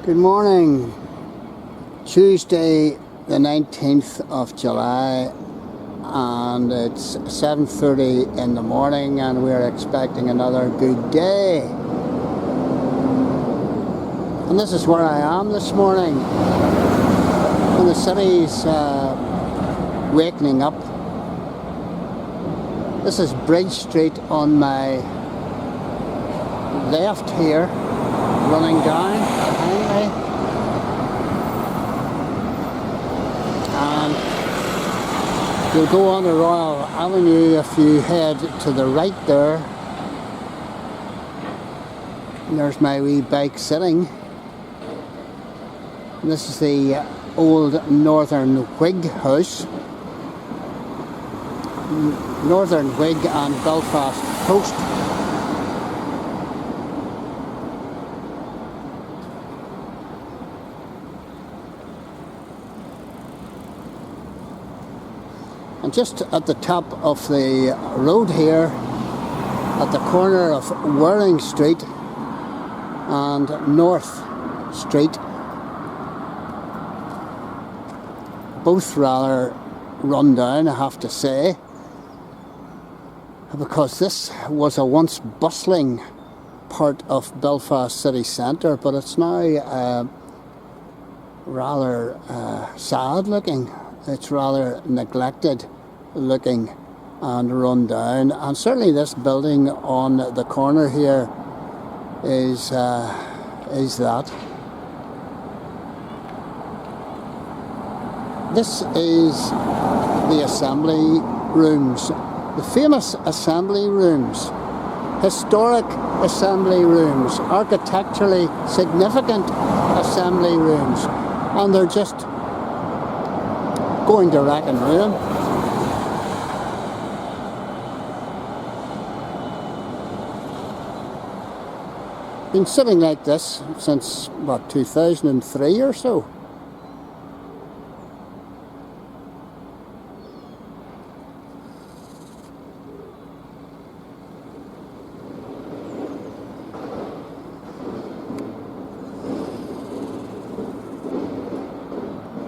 Good morning. Tuesday the 19th of July, and it's 7:30 in the morning, and we're expecting another good day. And this is where I am this morning, and the city's wakening up. This is Bridge Street on my left here, running down behind me, and you'll go on the Royal Avenue if you head to the right there. And there's my wee bike sitting. And this is the old Northern Whig house. Northern Whig and Belfast Post. And just at the top of the road here, at the corner of Waring Street and North Street, both rather run down, I have to say, because this was a once bustling part of Belfast city centre, but it's now rather sad looking. It's rather neglected looking and run down, and certainly this building on the corner here is that. This is the Assembly Rooms, the famous Assembly Rooms, historic Assembly Rooms, architecturally significant Assembly Rooms, and they're just going to rack and ruin. Been sitting like this since, what, 2003 or so.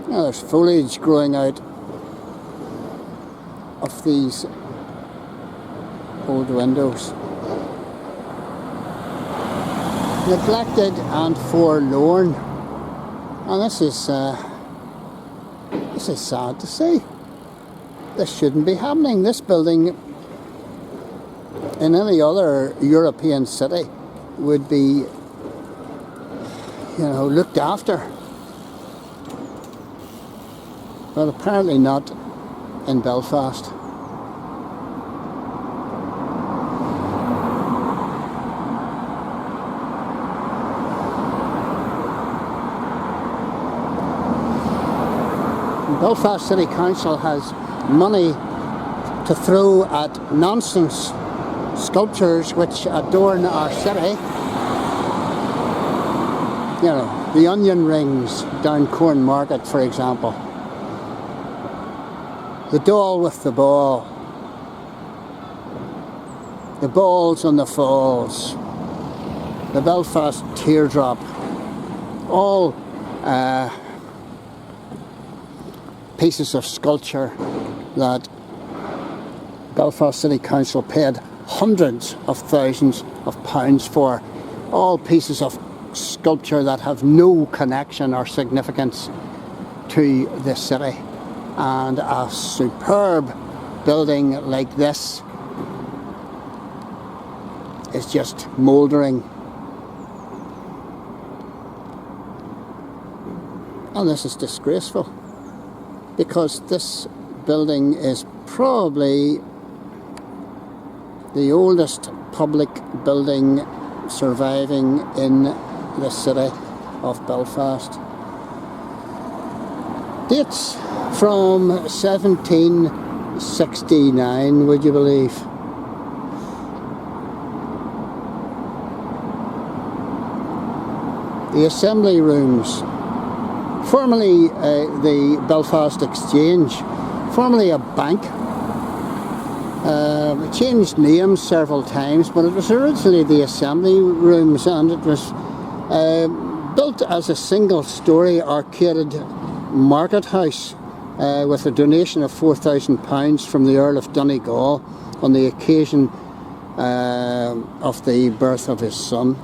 Now there's foliage growing out of these old windows. Neglected and forlorn, and this is sad to see. This shouldn't be happening. This building in any other European city would be, looked after, but apparently not in Belfast. Belfast City Council has money to throw at nonsense sculptures which adorn our city. The onion rings down Corn Market, for example. The doll with the ball. The balls on the falls. The Belfast teardrop. All pieces of sculpture that Belfast City Council paid hundreds of thousands of pounds for. All pieces of sculpture that have no connection or significance to the city. And a superb building like this is just mouldering. And this is disgraceful, because this building is probably the oldest public building surviving in the city of Belfast. Dates from 1769, would you believe? The Assembly Rooms, formerly the Belfast Exchange, formerly a bank. It changed names several times, but it was originally the Assembly Rooms, and it was built as a single-storey arcaded market house with a donation of £4,000 from the Earl of Donegal on the occasion of the birth of his son.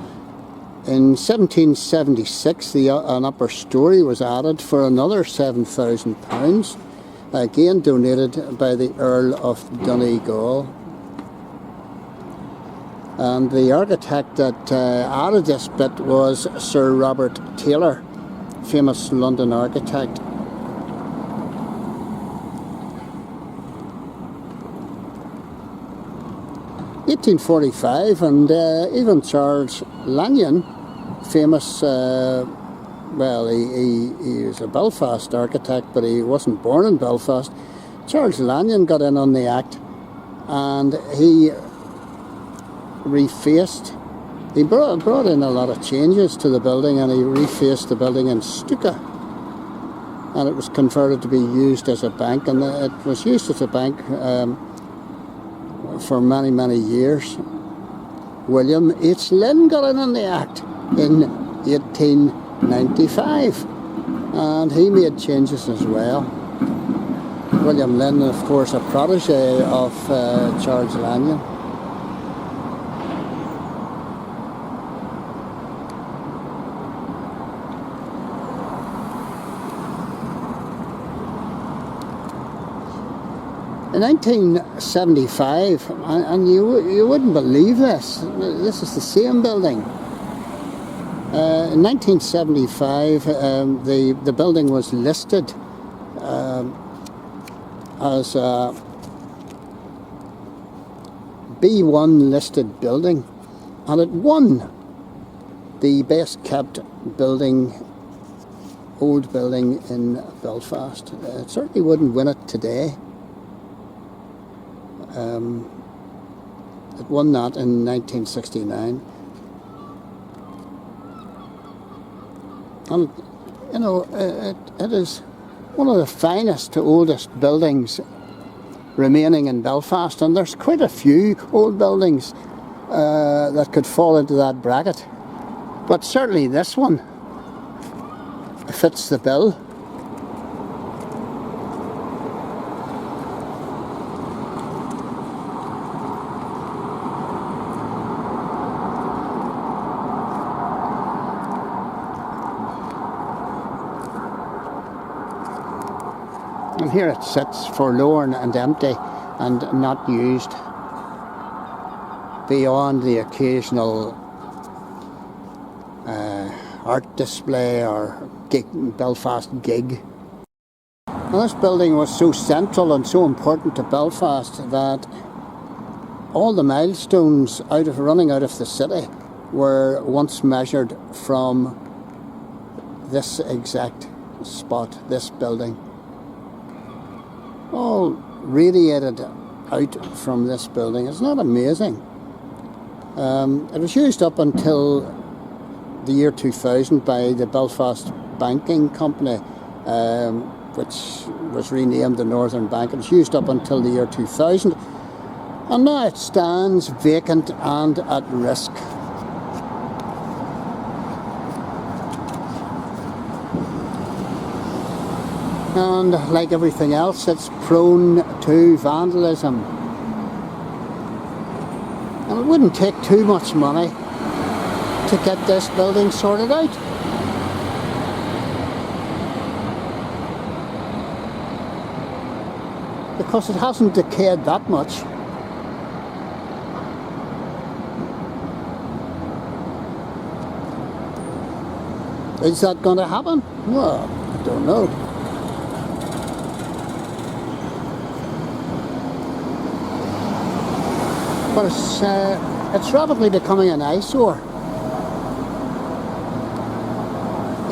In 1776, an upper storey was added for another £7,000, again donated by the Earl of Donegal. And the architect that added this bit was Sir Robert Taylor, famous London architect. (1845), and even Charles Lanyon, famous, well, he was a Belfast architect, but he wasn't born in Belfast. Charles Lanyon got in on the act, and he refaced. He brought in a lot of changes to the building, and he refaced the building in stucco, and it was converted to be used as a bank, and it was used as a bank for many, many years. William H. Lynn got in on the act in 1895, and he made changes as well. William Lynn, of course, a protege of Charles Lanyon. In 1975, and you wouldn't believe this is the same building. In 1975, the building was listed as a B1 listed building, and it won the best kept building, old building in Belfast. It certainly wouldn't win it today. It won that in 1969. And, you know, it is one of the finest, oldest buildings remaining in Belfast, and there's quite a few old buildings that could fall into that bracket. But certainly this one fits the bill. And here it sits forlorn and empty and not used beyond the occasional art display or Belfast gig. Now, this building was so central and so important to Belfast that all the milestones running out of the city were once measured from this exact spot, this building. All radiated out from this building. It's not amazing. It was used up until the year 2000 by the Belfast Banking Company, which was renamed the Northern Bank. It was used up until the year 2000, and now it stands vacant and at risk. And like everything else, it's prone to vandalism. And it wouldn't take too much money to get this building sorted out. Because it hasn't decayed that much. Is that going to happen? Well, I don't know. But it's rapidly becoming an eyesore.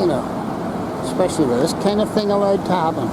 You know, especially with this kind of thing allowed to happen.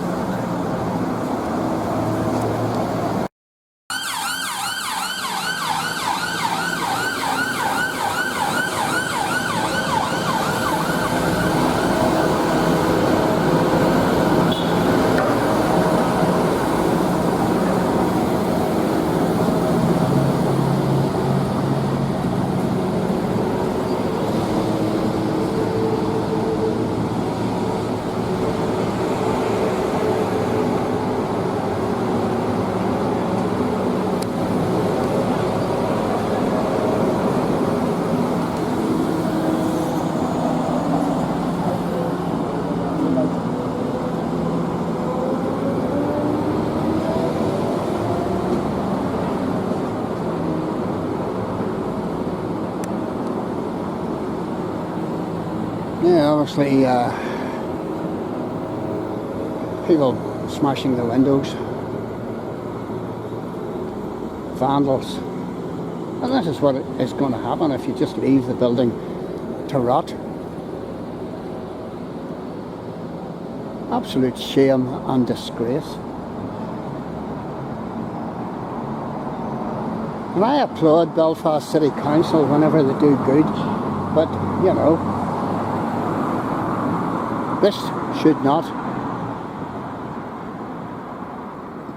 Yeah, obviously people smashing the windows, vandals, and this is what is going to happen if you just leave the building to rot. Absolute shame and disgrace. And I applaud Belfast City Council whenever they do good, but you know, this should not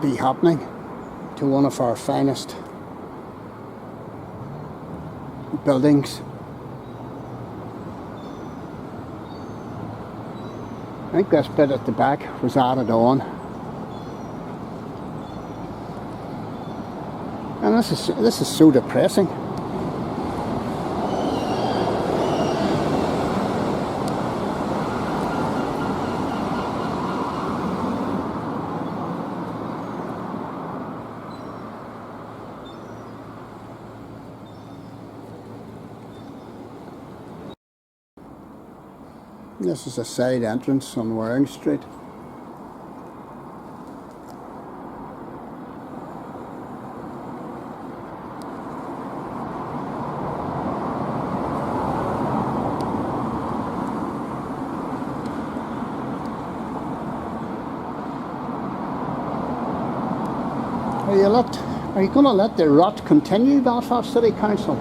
be happening to one of our finest buildings. I think this bit at the back was added on, and this is so depressing. This is a side entrance on Waring Street. Are you going to let the rot continue, Belfast City Council?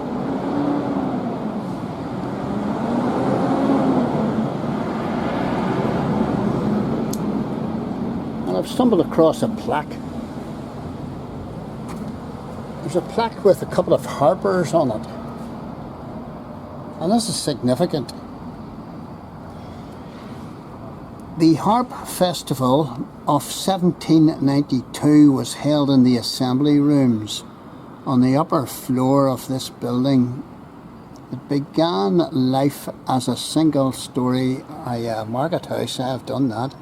And I've stumbled across a plaque. There's a plaque with a couple of harpers on it. And this is significant. The Harp Festival of 1792 was held in the Assembly Rooms on the upper floor of this building. It began life as a single-storey market house. I have done that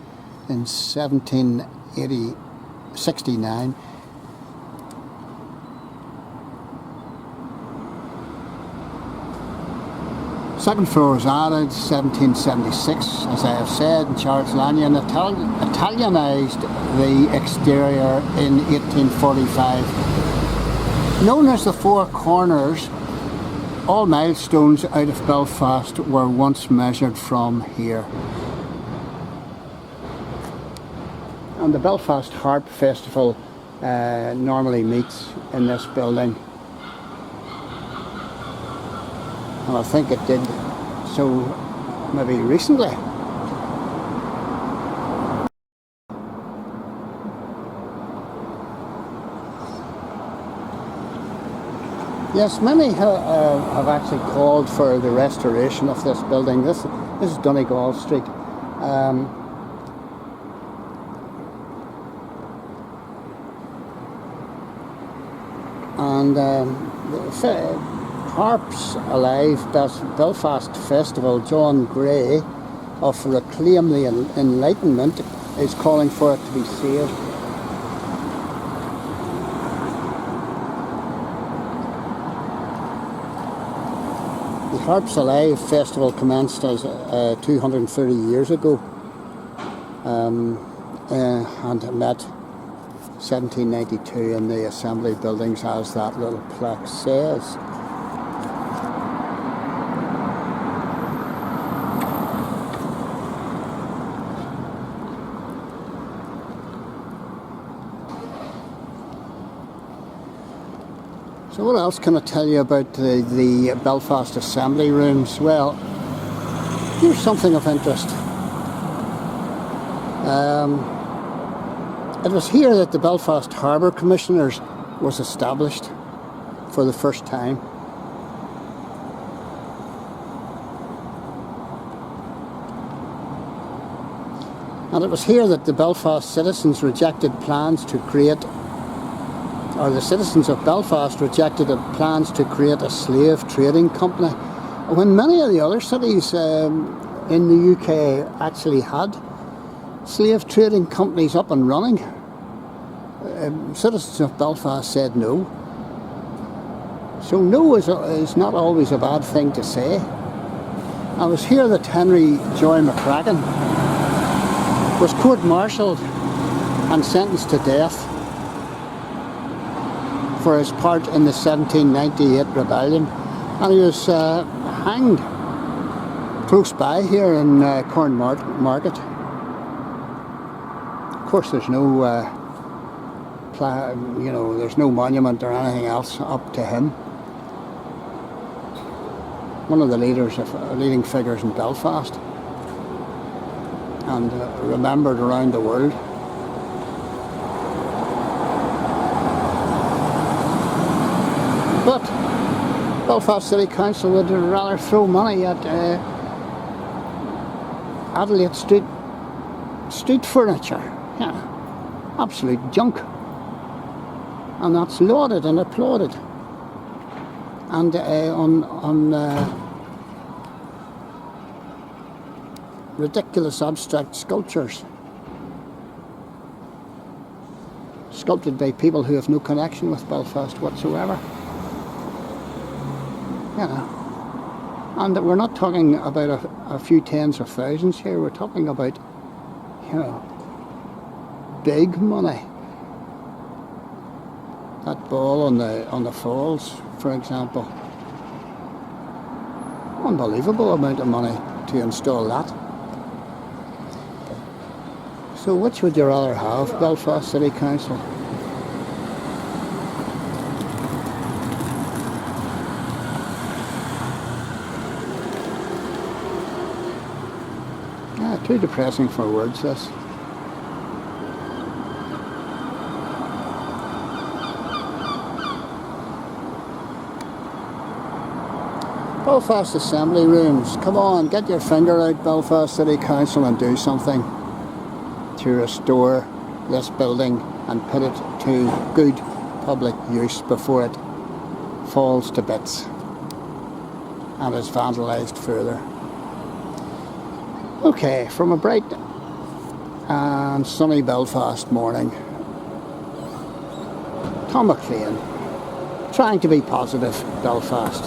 in 1769. Second floor was added 1776, as I have said, and Charles Lanyon Italianised the exterior in 1845. Known as the Four Corners, all milestones out of Belfast were once measured from here. And the Belfast Harp Festival normally meets in this building. And I think it did so maybe recently. Yes, many have actually called for the restoration of this building. This is Donegal Street. Harps Alive Belfast Festival, John Gray of Reclaim the Enlightenment is calling for it to be saved. The Harps Alive Festival commenced as 230 years ago and met 1792 in the Assembly buildings, as that little plaque says. So what else can I tell you about the Belfast Assembly Rooms? Well, here's something of interest. It was here that the Belfast Harbour Commissioners was established for the first time. And it was here that the Belfast citizens rejected plans to create, or the citizens of Belfast rejected plans to create a slave trading company, when many of the other cities in the UK actually had slave trading companies up and running. Citizens of Belfast said no. So no is not always a bad thing to say. I was here that Henry Joy McCracken was court-martialled and sentenced to death for his part in the 1798 rebellion, and he was hanged close by here in Corn Market. Of course, there's no there's no monument or anything else up to him. One of the leading figures in Belfast, and remembered around the world. But Belfast City Council would rather throw money at Adelaide street furniture. Yeah, absolute junk. And that's lauded and applauded. And on ridiculous abstract sculptures sculpted by people who have no connection with Belfast whatsoever. Yeah. And we're not talking about a few tens of thousands here, we're talking about, big money. That ball on the falls, for example. Unbelievable amount of money to install that. So which would you rather have, Belfast City Council? Yeah, too depressing for words, this. Belfast Assembly Rooms, come on, get your finger out, Belfast City Council, and do something to restore this building and put it to good public use before it falls to bits and is vandalised further. Okay, from a bright and sunny Belfast morning, Tom McLean, trying to be positive, Belfast.